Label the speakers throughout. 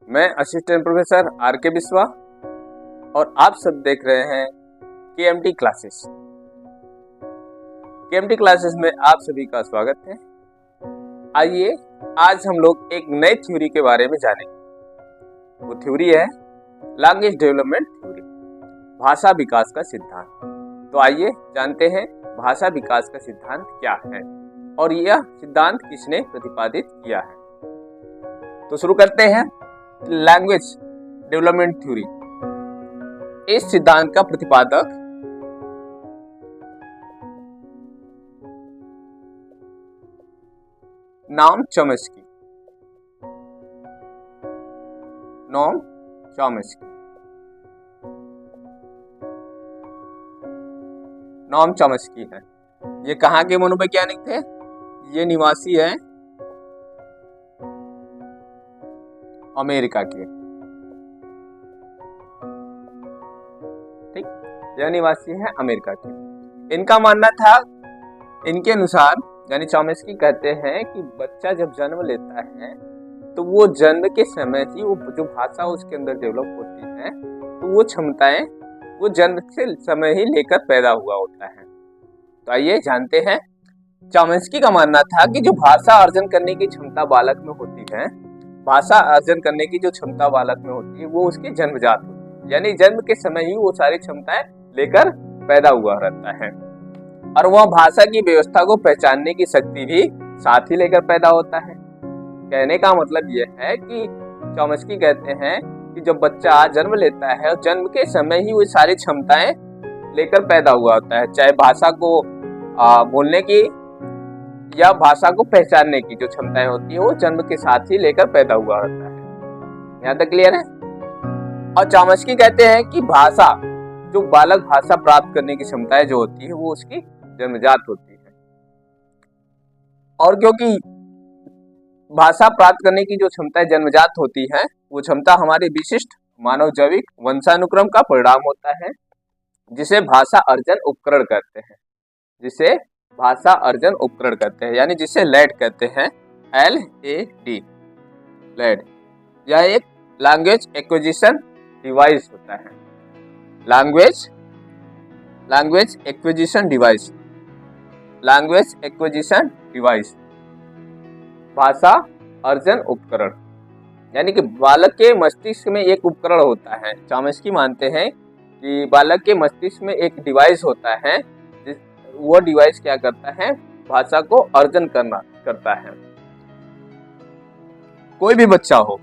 Speaker 1: मैं assistant professor are के बिस्वा और आप सब देख रहे हैं केएमटी क्लासेस। केएमटी क्लासेस में आप सभी का स्वागत है। आइए आज हम लोग एक नई थ्योरी के बारे में जानेंगे। वो थ्योरी है लैंग्वेज डेवलपमेंट थ्योरी, भाषा विकास का सिद्धांत। तो आइए जानते हैं भाषा विकास का सिद्धांत क्या है और यह सिद्धांत किसने प्रतिपादित किया है। तो शुरू करते हैं। लैंग्वेज डेवलपमेंट थ्योरी, इस सिद्धांत का प्रतिपादक Noam Chomsky. Noam Chomsky Noam Chomsky है। ये कहाँ के मनोवैज्ञानिक थे? ये निवासी है अमेरिका के। ठीक, यह निवासी है अमेरिका के। इनका मानना था, इनके अनुसार यानी चॉम्स्की कहते हैं कि बच्चा जब जन्म लेता है तो वो जन्म के समय ही वो जो भाषा उसके अंदर डेवलप होती है तो वो क्षमताएं वो जन्म से समय ही लेकर पैदा हुआ होता है। तो आइए जानते हैं। चॉम्स्की का मानना था कि जो भाषा अर्जन करने की क्षमता बालक में होती है, भाषा अर्जन करने की जो क्षमता बालक में होती है वो उसकी जन्मजात होती है, यानी जन्म के समय ही वो सारी क्षमताएं लेकर पैदा हुआ रहता है। और वह भाषा की व्यवस्था को पहचानने की शक्ति भी साथ ही लेकर पैदा होता है। कहने का मतलब यह है कि चॉम्स्की कहते हैं कि जब बच्चा जन्म लेता है और जन्म के समय ही वो सारी क्षमताएं लेकर पैदा हुआ होता है, चाहे भाषा को बोलने की या भाषा को पहचानने की जो क्षमताएं होती है वो जन्म के साथ ही लेकर पैदा हुआ होता है। यहाँ तक क्लियर है? और चॉम्स्की कहते हैं कि भाषा जो बालक भाषा प्राप्त करने की क्षमताएं जो होती है वो उसकी जन्मजात होती है। और क्योंकि भाषा प्राप्त करने की जो क्षमताएं जन्मजात होती है वो क्षमता हमारे विशिष्ट मानव जैविक वंशानुक्रम का परिणाम होता है, जिसे भाषा अर्जन उपकरण कहते हैं। जिसे भाषा अर्जन उपकरण कहते हैं, यानी जिसे लैड कहते हैं, LAD, लैड। यह एक लैंग्वेज एक्विजिशन डिवाइस होता है। Language acquisition device, language acquisition device, भाषा अर्जन उपकरण, यानी कि बालक के मस्तिष्क में एक उपकरण होता है। चॉम्स्की मानते हैं कि बालक के मस्तिष्क में एक डिवाइस होता है, वो डिवाइस क्या करता है? भाषा को अर्जन करता है। कोई भी बच्चा हो,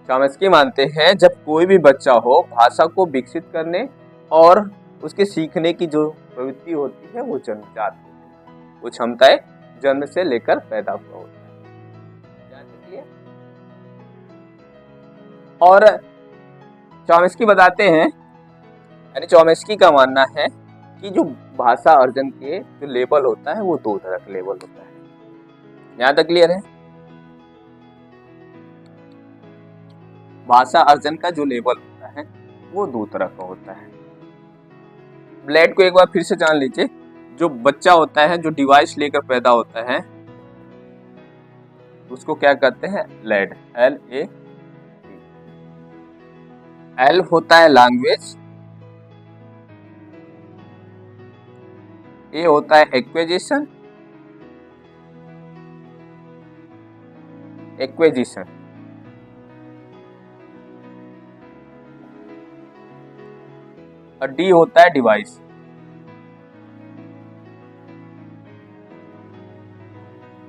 Speaker 1: चॉम्स्की मानते हैं जब कोई भी बच्चा हो भाषा को विकसित करने और उसके सीखने की जो प्रवृत्ति होती है वो जन्मजात होती है। वो क्षमताएं जन्म से लेकर पैदा हुआ होता है। और चॉम्स्की बताते हैं, यानी चॉम्स्की का मानना है कि जो भाषा अर्जन के जो लेवल होता है वो दो तरह का लेवल होता है। यहाँ तक क्लियर है? भाषा अर्जन का जो लेवल होता है वो दो तरह का होता है। लैड को एक बार फिर से जान लीजिए। जो बच्चा होता है, जो डिवाइस लेकर पैदा होता है, उसको क्या कहते हैं? Lead, LAD। L होता है लैंग्वेज, A होता है एक्विजिशन, और D होता है डिवाइस।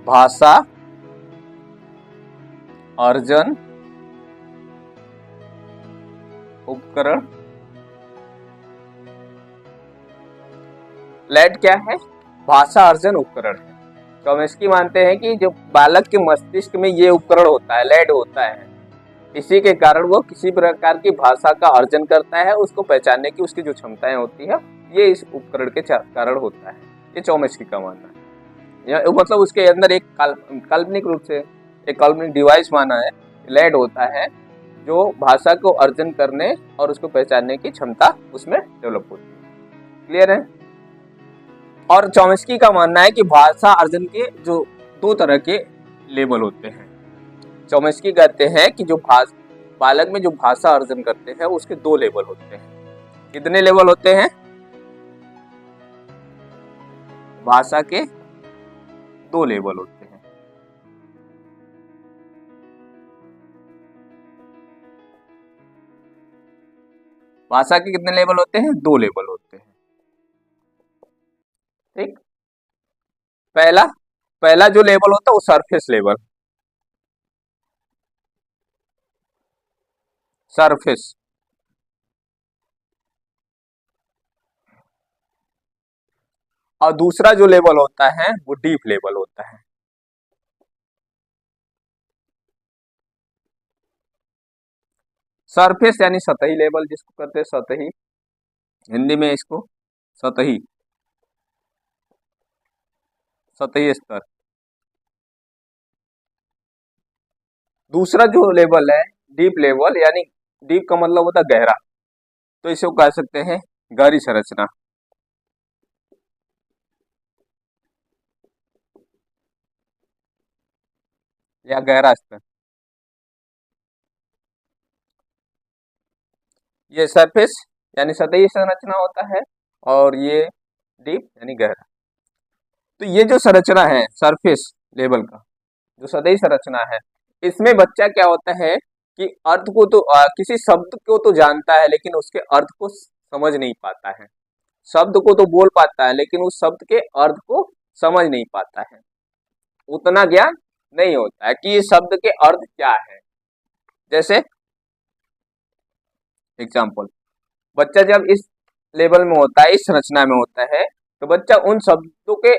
Speaker 1: भाषा अर्जन उपकरण। लैड क्या है? भाषा अर्जन उपकरण है। चॉम्स्की मानते हैं कि जो बालक के मस्तिष्क में ये उपकरण होता है, लैड होता है, इसी के कारण वो किसी प्रकार की भाषा का अर्जन करता है। उसको पहचानने की उसकी जो क्षमताएं होती है ये इस उपकरण के कारण होता है। ये चॉम्स्की का मानना है। मतलब उसके अंदर एक काल्पनिक रूप से एक काल्पनिक डिवाइस माना है, लैड होता है, जो भाषा को अर्जन करने और उसको पहचानने की क्षमता उसमें डेवलप होती है। क्लियर है? और चॉम्स्की का मानना है कि भाषा अर्जन के जो दो तरह के लेवल होते हैं। चौमस्की कहते हैं कि जो बालक में जो भाषा अर्जन करते हैं उसके 2 लेवल होते हैं। कितने लेवल होते हैं? भाषा के 2 लेवल होते हैं। भाषा के कितने लेवल होते हैं? 2 लेवल होते हैं। ठीक। पहला पहला जो लेवल होता है वो सरफेस लेवल, सरफेस। और दूसरा जो लेवल होता है वो डीप लेवल होता है। सरफेस यानी सतही लेवल जिसको कहते हैं सतही, हिंदी में इसको सतही, सतही स्तर। दूसरा जो लेवल है डीप लेवल, यानी डीप का मतलब होता है गहरा, तो इसे कह सकते हैं गहरी संरचना या गहरा स्तर। ये सरफेस यानी सतही संरचना होता है और ये डीप यानी गहरा। तो ये जो संरचना है सरफेस लेवल का, जो सतही संरचना है, इसमें बच्चा क्या होता है कि अर्थ को तो किसी शब्द को तो जानता है लेकिन उसके अर्थ को समझ नहीं पाता है। शब्द को तो बोल पाता है लेकिन उस शब्द के अर्थ को समझ नहीं पाता है। उतना ज्ञान नहीं होता है कि ये शब्द के अर्थ क्या है। जैसे एग्जाम्पल, बच्चा जब इस लेवल में होता है, इस संरचना में होता है, तो बच्चा उन शब्दों के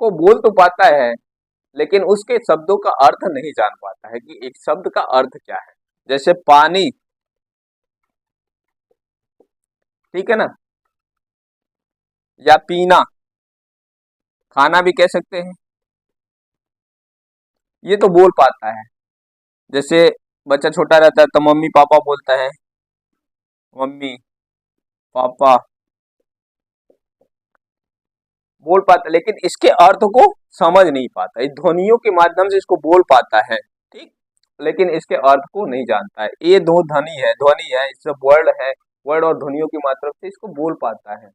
Speaker 1: को बोल तो पाता है लेकिन उसके शब्दों का अर्थ नहीं जान पाता है कि एक शब्द का अर्थ क्या है। जैसे पानी, ठीक है ना, या पीना, खाना भी कह सकते हैं, ये तो बोल पाता है। जैसे बच्चा छोटा रहता है तो मम्मी पापा बोलता है, मम्मी पापा बोल पाता है, लेकिन इसके अर्थ को समझ नहीं पाता। इस ध्वनियों के माध्यम से इसको बोल पाता है, ठीक, लेकिन इसके अर्थ को नहीं जानता है। ये दो ध्वनि है, इससे वर्ड है, वर्ड और ध्वनियों की माध्यम से इसको बोल पाता है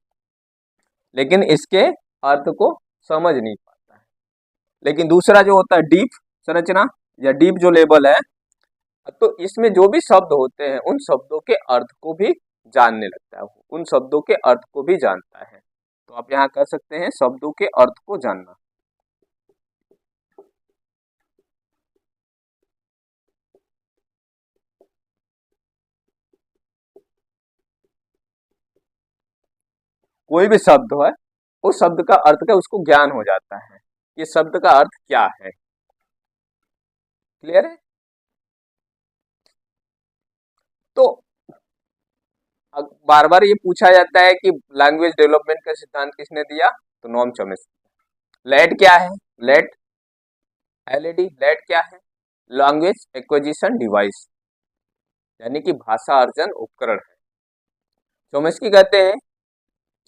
Speaker 1: लेकिन इसके अर्थ को समझ नहीं पाता है। लेकिन दूसरा जो होता है डीप संरचना या डीप जो लेवल है, तो इसमें जो भी शब्द होते हैं उन शब्दों के अर्थ को भी जानने लगता है, उन शब्दों के अर्थ को भी जानता है। तो आप यहाँ कर सकते हैं शब्दों के अर्थ को जानना। कोई भी शब्द है, उस शब्द का अर्थ का उसको ज्ञान हो जाता है, ये शब्द का अर्थ क्या है। क्लियर है? तो बार बार ये पूछा जाता है कि लैंग्वेज डेवलपमेंट का सिद्धांत किसने दिया, तो नॉम चॉम्स्की। लेट क्या है? लेट, एलईडी, लेट क्या है? लैंग्वेज एक्विजिशन डिवाइस, यानी कि भाषा अर्जन उपकरण है। चॉम्स्की कहते हैं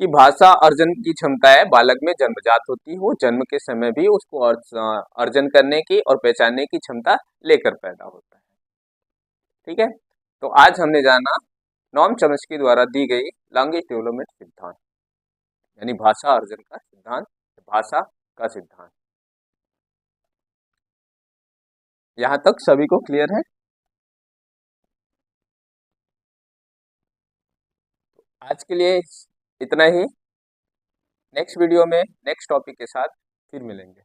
Speaker 1: कि भाषा अर्जन की क्षमता है बालक में जन्मजात होती है, वो जन्म के समय भी उसको अर्जन करने की और पहचानने की क्षमता लेकर पैदा होता है। ठीक है, तो आज हमने जाना नॉम चॉम्स्की द्वारा दी गई लैंग्वेज डेवलपमेंट सिद्धांत, यानी भाषा अर्जन का सिद्धांत, भाषा का सिद्धांत। यहाँ तक सभी को क्लियर है? आज के लिए इतना ही। नेक्स्ट वीडियो में नेक्स्ट टॉपिक के साथ फिर मिलेंगे।